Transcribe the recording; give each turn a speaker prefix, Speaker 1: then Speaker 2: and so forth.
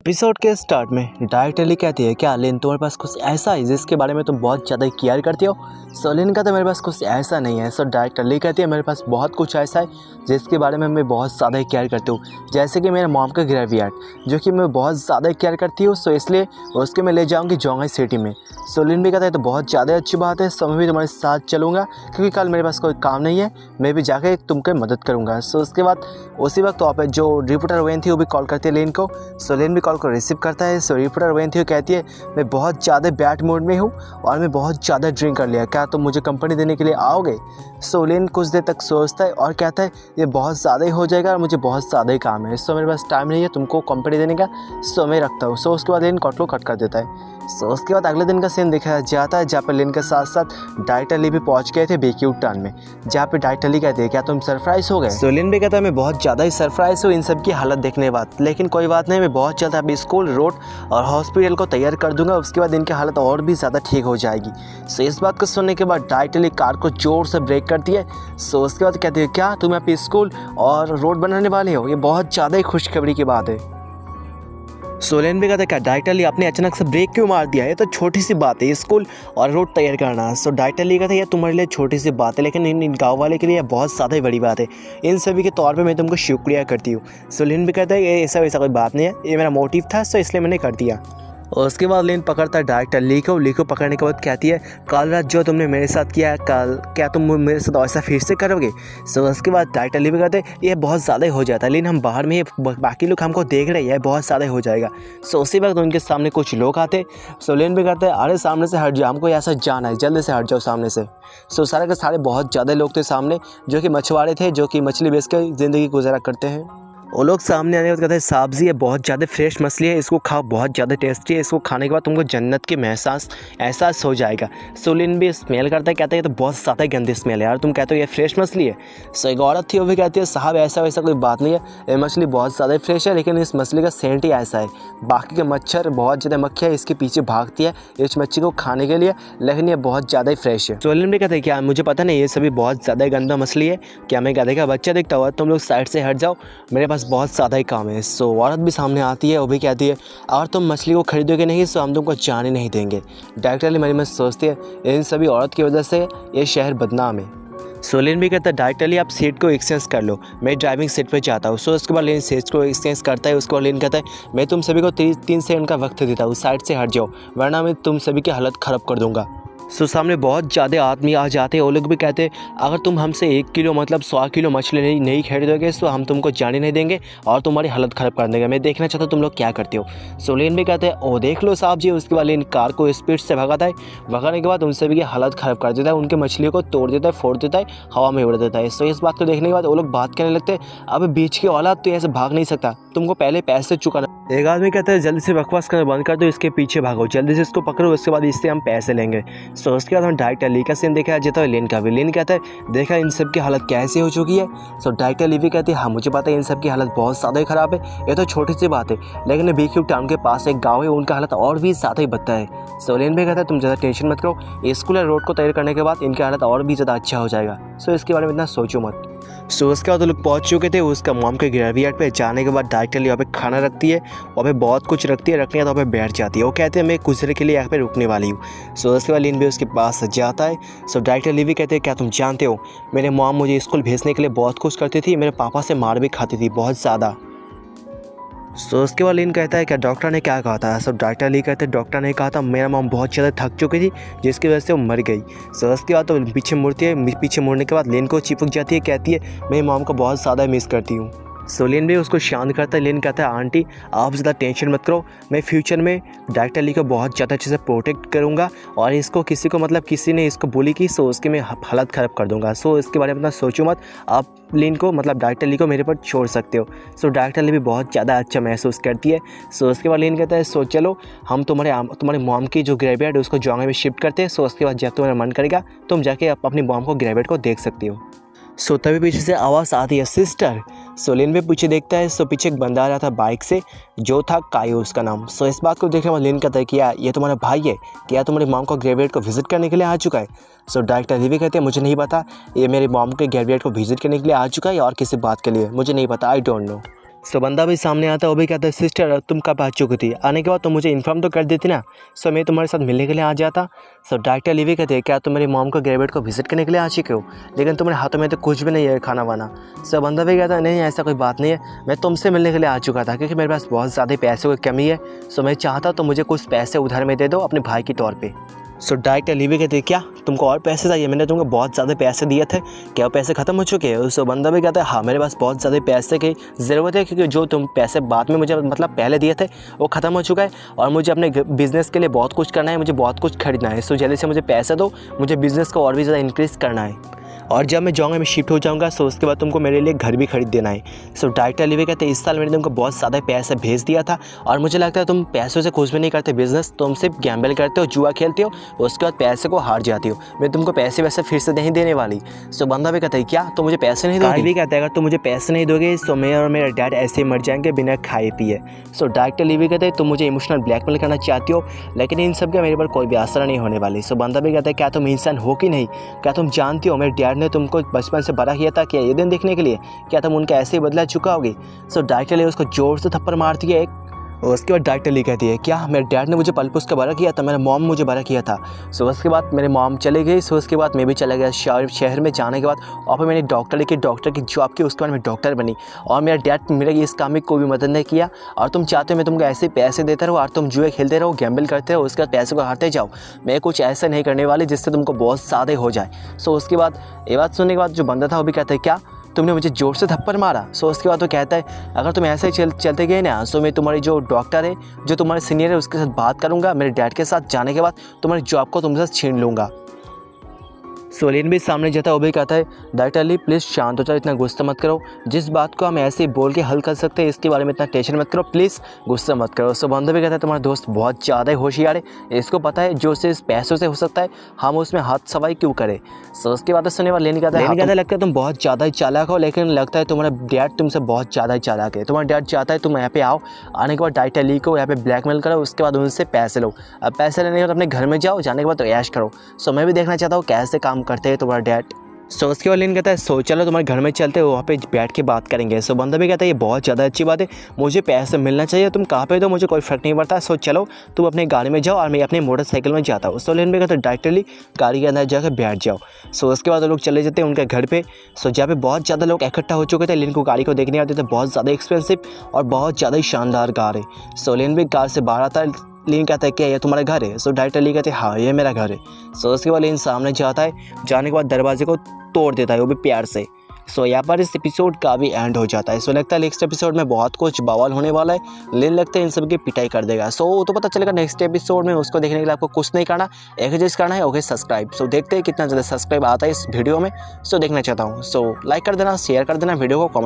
Speaker 1: Episode के start में director ली कहती है क्या लिन तुम्हारे पास कुछ ऐसा है जिसके बारे में तुम बहुत ज़्यादा केयर करती हो। सो लिन कहता है मेरे पास कुछ ऐसा नहीं है। सो डायरेक्टर ली कहती है मेरे पास बहुत कुछ ऐसा है जिसके बारे में मैं बहुत ज़्यादा केयर करती हूँ, जैसे कि मेरे मॉम का ग्रेवयार्ड जो कि मैं बहुत ज़्यादा केयर करती हूँ। सो इसलिए उसके मैं ले जाऊँगी जोंगहाई सिटी में। सो लिन भी कहता है तो बहुत ज़्यादा अच्छी बात है। सो मैं भी तुम्हारे साथ चलूँगा क्योंकि कल मेरे पास कोई काम नहीं है, मैं भी जाकर तुमको मदद करूँगा। सो उसके बाद उसी वक्त वहाँ पर जो रिपोर्टर वेन थी वो भी कॉल करती है लिन को। सो लिन भी कॉल को रिसीव करता है। सो रिपोर्टर वेन थी वो कहती है मैं बहुत ज़्यादा बैड मूड में हूँ और मैं बहुत ज़्यादा ड्रिंक कर लिया, क्या तुम मुझे कंपनी देने के लिए आओगे। सो लिन कुछ देर तक सोचता है और कहता है ये बहुत ज़्यादा ही हो जाएगा और मुझे बहुत ज़्यादा ही काम है। सो मेरे पास टाइम नहीं है तुमको कंपनी देने का, सो मैं रखता हूँ। सो उसके बाद लिन कॉल को कट कर देता है। सो उसके बाद अगले दिन का सीन दिखाया जाता है जहाँ पर लिन के साथ साथ डायरेक्टर ली भी पहुँच गए थे बेक्यू टाउन में, जहाँ पे डायरेक्टर ली कहते हैं क्या तुम सरप्राइज हो गए। सो लिन भी कहता है मैं बहुत ज़्यादा ही सरप्राइज हूँ इन सब की हालत देखने के बाद, लेकिन कोई बात नहीं, मैं बहुत जल्द अभी स्कूल, रोड और हॉस्पिटल को तैयार कर दूंगा, उसके बाद इनकी हालत और भी ज़्यादा ठीक हो जाएगी। सो इस बात को सुनने के बाद डायरेक्टर ली कार को जोर से ब्रेक करती है। सो उसके बाद कहती है क्या तुम अभी स्कूल और रोड बनाने वाले हो, ये बहुत ज़्यादा ही खुशखबरी की बात है। सोलेन भी कहता है क्या डायरेक्टर ली आपने अचानक से ब्रेक क्यों मार दिया है, तो छोटी सी बात है स्कूल और रोड तैयार करना। सो डायरेक्टर ली कहता है ये तुम्हारे लिए छोटी सी बात है, लेकिन इन गाँव वाले के लिए बहुत ज़्यादा ही बड़ी बात है, इन सभी के तौर पे मैं तुमको शुक्रिया करती हूँ। सोलेन भी कहता है ये ऐसा वैसा कोई बात नहीं है, ये मेरा मोटिव था सो इसलिए मैंने कर दिया। और उसके बाद लिन पकड़ता है डायरेक्टर ली को पकड़ने के बाद कहती है कल रात जो तुमने मेरे साथ किया है कल क्या तुम मेरे साथ ऐसा फिर से करोगे। सो उसके बाद डायरेक्टर ली भी कहते हैं ये बहुत ज़्यादा ही हो जाता है लिन, हम बाहर में बाकी लोग हमको देख रहे हैं, बहुत ज़्यादा हो जाएगा। सो उसी वक्त उनके सामने कुछ लोग आते। सो लिन भी कहते हैं अरे सामने से हट जाओ, हमको ऐसा जाना है, जल्दी से हट जाओ सामने से। सो सारे के सारे बहुत ज़्यादा लोग थे सामने जो कि मछुआरे थे, जो कि मछली बेच कर ज़िंदगी गुजारा करते हैं। वो लोग सामने आने के बाद कहते हैं साहब जी ये बहुत ज़्यादा फ्रेश मछली है, इसको खाओ, बहुत ज़्यादा टेस्टी है, इसको खाने के बाद तुमको जन्नत की एहसास हो जाएगा। सो लिन भी स्मेल करता है, कहता है ये तो बहुत ज़्यादा गंदी स्मेल है यार, तुम कहते हो ये फ्रेश मछली है। सो एक औरत थी वो भी कहती है साहब ऐसा वैसा कोई बात नहीं है, ये मछली बहुत ज़्यादा फ्रेश है, लेकिन इस मछली का सेंट ही ऐसा है, बाकी के मच्छर बहुत ज़्यादा मक्खियाँ इसके पीछे भागती है इस मच्छी को खाने के लिए, लेकिन ये बहुत ज़्यादा ही फ्रेश है। सो लिन भी कहते हैं क्या मुझे पता नहीं ये सभी बहुत ज़्यादा गंदा मछली है, क्या मैं कहते हैं बच्चा दिखता हुआ, तुम लोग साइड से हट जाओ, मेरे पास बहुत ज़्यादा ही काम है। सो औरत भी सामने आती है, वो भी कहती है अगर तुम मछली को खरीदोगे नहीं तो हम तुमको जाने नहीं देंगे। डायरेक्टर मेरी में सोचती है इन सभी औरत की वजह से ये शहर बदनाम है। सोलिन भी कहता है डायरेक्टर आप सीट को एक्सचेंज कर लो, मैं ड्राइविंग सीट पे जाता हूँ। सो उसके बाद लिन सीट को एक्सचेंज करता है। उसके बाद लिन कहता है मैं तुम सभी को 3 सेकंड का वक्त देता हूँ, साइड से हट जाओ वरना मैं तुम सभी की हालत ख़राब कर दूँगा। सो सामने बहुत ज़्यादा आदमी आ जाते हैं, वो लोग भी कहते हैं अगर तुम हमसे 1 किलो मतलब 100 किलो मछली नहीं खरीदोगे तो हम तुमको जाने नहीं देंगे और तुम्हारी हालत ख़राब कर देंगे, मैं देखना चाहता हूँ तुम लोग क्या करते हो। सो लिन भी कहते हैं ओ देख लो साहब जी। उसके बाद लिन कार को स्पीड से भगाता है, भगाने के बाद उन सभी की हालत ख़राब कर देता है, उनके मछलियों को तोड़ देता है, फोड़ देता है, हवा में उड़ देता है। सो इस बात को देखने के बाद वो लोग बात करने लगते हैं अब बीच की औलाद तो ऐसे भाग नहीं सकता, तुमको पहले पैसे चुकाना। एक आदमी कहता है जल्दी से बकवास करना बंद कर दो, इसके पीछे भागो, जल्दी से इसको पकड़ो, उसके बाद इससे हम पैसे लेंगे। सो उसके बाद हम डायरेक्टर ली का सीन देखा जाता है, लिन का भी। लिन कहता है देखा इन सब की हालत कैसे हो चुकी है। सो डायरेक्टर ली भी कहती है हाँ मुझे पता है इन सब की हालत बहुत ज़्यादा ही ख़राब है, ये तो छोटी सी बात है, लेकिन बेक्यू टाउन के पास एक गाँव है उनका हालत और भी ज़्यादा ही बदतर है। सो लिन भी कहता है तुम ज़्यादा टेंशन मत करो, स्कूल और रोड को तैयार करने के बाद इनकी हालत और भी ज़्यादा अच्छा हो जाएगा, सो इसके बारे में इतना सोचो मत। सो उसके बाद वो लोग पहुँच चुके थे उसका मॉम के ग्रेवयार्ड पे। जाने के बाद डायरेक्टर यहाँ पे खाना रखती है, वहाँ पे बहुत कुछ रखती है, रखने के बाद वहाँ पे बैठ जाती है, वो कहते हैं मैं कुछ देर के लिए यहाँ पे रुकने वाली हूँ। सो उसके बाद लिन भी उसके पास जाता है। सो डायरेक्टर ली भी कहते हैं क्या तुम जानते हो मेरे मॉम मुझे स्कूल भेजने के लिए बहुत कुछ करती थी, मेरे पापा से मार भी खाती थी बहुत ज़्यादा। सो उसके बाद लिन कहता है क्या डॉक्टर ने क्या कहा था। सो डायरेक्टर ली कहते हैं डॉक्टर ने कहा था मेरा मॉम बहुत ज़्यादा थक चुकी थी जिसकी वजह से वो मर गई। सो उसके बाद तो पीछे मुड़ती है, पीछे मुड़ने के बाद लिन को चिपक जाती है, कहती है मेरी मॉम को बहुत ज़्यादा मिस करती हूँ। सो लिन भी उसको शांत करता है। लिन कहता है आंटी आप ज़्यादा टेंशन मत करो, मैं फ्यूचर में डायरेक्टर ली को बहुत ज़्यादा अच्छे से प्रोटेक्ट करूँगा और इसको किसी ने इसको बोली कि सो उसकी मैं हालत ख़राब कर दूँगा। सो इसके बारे में इतना सोचो मत, आप लिन को मतलब डायरेक्टर ली को मेरे पर छोड़ सकते हो। सो डायरेक्टर ली भी बहुत ज़्यादा अच्छा महसूस करती है। सो उसके बाद लिन कहता है सो चलो हम तुम्हारे मॉम की जो ग्रेवयार्ड है उसको जोंगहाई में शिफ्ट करते हैं। सो उसके बाद जब तुम्हारा मन करेगा तुम जाके अपनी मॉम को ग्रेवयार्ड को देख सकती हो। सो तभी पीछे से आवाज़ आती है सिस्टर। सो लिन भी पीछे देखता है। सो पीछे एक बंदा आ रहा था बाइक से जो था कायो उसका नाम। सो इस बात को देखने में लिन कहता है कि ये तुम्हारा भाई है, क्या तुम्हारी मॉम को ग्रेवयार्ड को विजिट करने के लिए आ चुका है। सो डायरेक्टर ली भी कहते हैं मुझे नहीं पता, ये मेरी मॉम के ग्रेवयार्ड को विजिट करने के लिए आ चुका है और किसी बात के लिए मुझे नहीं पता, आई डोंट नो। सो बंदा भी सामने आता है, वो भी कहता है सिस्टर तुम कब आ चुकी थी, आने के बाद तुम मुझे इन्फॉर्म तो कर देती ना, सो मैं तुम्हारे साथ मिलने के लिए आ जाता। सो डायरेक्टर लिवी कहते हैं क्या तुम मेरी मॉम को ग्रेजुएट को विजिट करने के लिए आ चुके हो, लेकिन तुम्हारे हाथों में तो कुछ भी नहीं है खाना वाना। सो बंदा भी कहता है नहीं ऐसा कोई बात नहीं है, मैं तुमसे मिलने के लिए आ चुका था क्योंकि मेरे पास बहुत ज़्यादा पैसे की कमी है। सो मैं चाहता तो मुझे कुछ पैसे उधार में दे दो अपने भाई के तौर पर। सो डायरेक्टर लिवी कहते हैं क्या तुमको और पैसे चाहिए, मैंने तुमको बहुत ज़्यादा पैसे दिए थे, क्या वो पैसे ख़त्म हो चुके हैं। सो बंदा भी कहता है हाँ मेरे पास बहुत ज़्यादा पैसे की ज़रूरत है क्योंकि जो तुम पैसे बाद में मुझे मतलब पहले दिए थे वो ख़त्म हो चुका है और मुझे अपने बिज़नेस के लिए बहुत कुछ करना है, मुझे बहुत कुछ खरीदना है। सो जल्दी से मुझे पैसे दो, मुझे बिज़नेस को और भी ज़्यादा इंक्रीज़ करना है और जब मैं जाऊँगा मैं शिफ्ट हो जाऊँगा। सो उसके बाद तुमको मेरे लिए घर भी खरीद देना है। सो डायरेक्टर लिवी कहते हैं इस साल मैंने तुमको बहुत ज़्यादा पैसे भेज दिया था और मुझे लगता है तुम पैसों से कुछ भी नहीं करते बिजनेस, तुम सिर्फ गैम्बल करते हो, जुआ खेलते हो, उसके बाद पैसे को हार जाती हो, मैं तुमको पैसे वैसे फिर से नहीं देने वाली। सो बंदा भी कहता है क्या तुम मुझे पैसे नहीं दोगे, भी कहता है अगर तुम मुझे पैसे नहीं दोगे तो मैं और मेरा डैड ऐसे ही मर जाएंगे बिना खाए पिए। सो डायरेक्टर लिवी कहते हैं तुम मुझे इमोशनल ब्लैकमेल करना चाहती हो लेकिन इन सब का मेरे पर कोई भी असर नहीं होने वाली। सो बंदा भी कहता है क्या तुम इंसान हो कि नहीं, क्या तुम जानती हो मेरे डैड ने तुमको बचपन से बड़ा किया था क्या ये दिन देखने के लिए, क्या तुम उनका ऐसे ही बदला चुका होगी। सो डायरेक्टर उसको जोर से थप्पड़ मारती है एक और उसके बाद डायरेक्टर ली कहती है क्या मेरे डैड ने मुझे पल पुस का बड़ा किया था, मेरा मॉम मुझे बड़ा किया था। सो उसके बाद मेरे मॉम चले गई। सो उसके बाद मैं भी चला गया शहर में जाने के बाद और फिर मैंने डॉक्टर की जॉब की, उसके बाद मैं डॉक्टर बनी और मेरा डैड मेरे इस काम में कोई भी मदद नहीं किया और तुम चाहते हो मैं तुमको ऐसे पैसे देते रहो और तुम जुए खेलते रहो, गैम्बल करते रहो, उसके बाद पैसे को हारते जाओ। मैं कुछ ऐसा नहीं करने वाली जिससे तुमको बहुत ज़्यादा हो जाए। सो उसके बाद ये बात सुनने के बाद जो बंदा था वो भी कहता है क्या तुमने मुझे जोर से थप्पड़ मारा। सो उसके बाद वो कहता है अगर तुम ऐसे ही चलते गए ना सो मैं तुम्हारी जो डॉक्टर है जो तुम्हारे सीनियर है उसके साथ बात करूंगा, मेरे डैड के साथ जाने के बाद तुम्हारी जॉब को तुमसे छीन लूँगा। सोलिन भी सामने जाता है, वो भी कहता है डायरेक्टर ली प्लीज़ शांत हो जाओ, इतना गुस्सा मत करो, जिस बात को हम ऐसे ही बोल के हल कर सकते हैं इसके बारे में इतना टेंशन मत करो, प्लीज़ गुस्सा मत करो। सो बंदा भी कहता है तुम्हारा दोस्त बहुत ज़्यादा होशियार है, इसको पता है जो सिर्फ पैसों से हो सकता है हम उसमें हाथ सवाई क्यों करें। सो उसके बाद सुनने वाला लेने कहता है लगता है तुम बहुत ज़्यादा ही चालाक हो, लेकिन लगता है तुम्हारा डैड तुमसे बहुत ज़्यादा ही चालाक है। तुम्हारा डैड चाहता है तुम यहाँ पे आओ, आने के बाद डायरेक्टर ली को यहाँ पे ब्लैकमेल करो, उसके बाद उनसे पैसे लो, अब पैसे लेने के बाद अपने घर में जाओ, जाने के बाद तो ऐश करो। सो मैं भी देखना चाहता हूँ कैसे काम करते हैं तुम्हारा डैड। सो उसके बाद लिन कहता है सो चलो तुम्हारे घर में चलते हो, वहाँ पे बैठ के बात करेंगे। सो बंदा भी कहता है ये बहुत ज़्यादा अच्छी बात है, मुझे पैसे मिलना चाहिए, तुम कहाँ पे दो मुझे कोई फ़र्क नहीं पड़ता। सो चलो तुम अपने गाड़ी में जाओ और मैं अपने मोटरसाइकिल में जाता हूँ। सो लिन भी कहता है डायरेक्टली गाड़ी के अंदर जाकर बैठ जाओ। सो उसके बाद वो लोग चले जाते हैं उनके घर पर। सो जहाँ पे बहुत ज़्यादा लोग इकट्ठा हो चुके थे, लिन को गाड़ी को देखने आते थे, बहुत ज़्यादा एक्सपेंसिव और बहुत ज़्यादा ही शानदार कार है। सो लिन भी कार से बाहर आता है, लिन कहता है क्या ये तुम्हारा घर है। सो डायरेक्टर ली कहते हैं हाँ ये मेरा घर है। सो उसके बाद लिन सामने जाता है, जाने के बाद दरवाजे को तोड़ देता है वो भी प्यार से। सो यहाँ पर इस एपिसोड का भी एंड हो जाता है। सो लगता है नेक्स्ट एपिसोड में बहुत कुछ बवाल होने वाला है, लिन लगता है इन सब की पिटाई कर देगा। सो तो पता चलेगा नेक्स्ट एपिसोड में, उसको देखने के लिए आपको कुछ नहीं करना, एक ही चीज़ करना है, ओके सब्सक्राइब। सो देखते हैं कितना ज़्यादा सब्सक्राइब आता है इस वीडियो में। सो देखना चाहता हूँ, सो लाइक कर देना, शेयर कर देना वीडियो को, कमेंट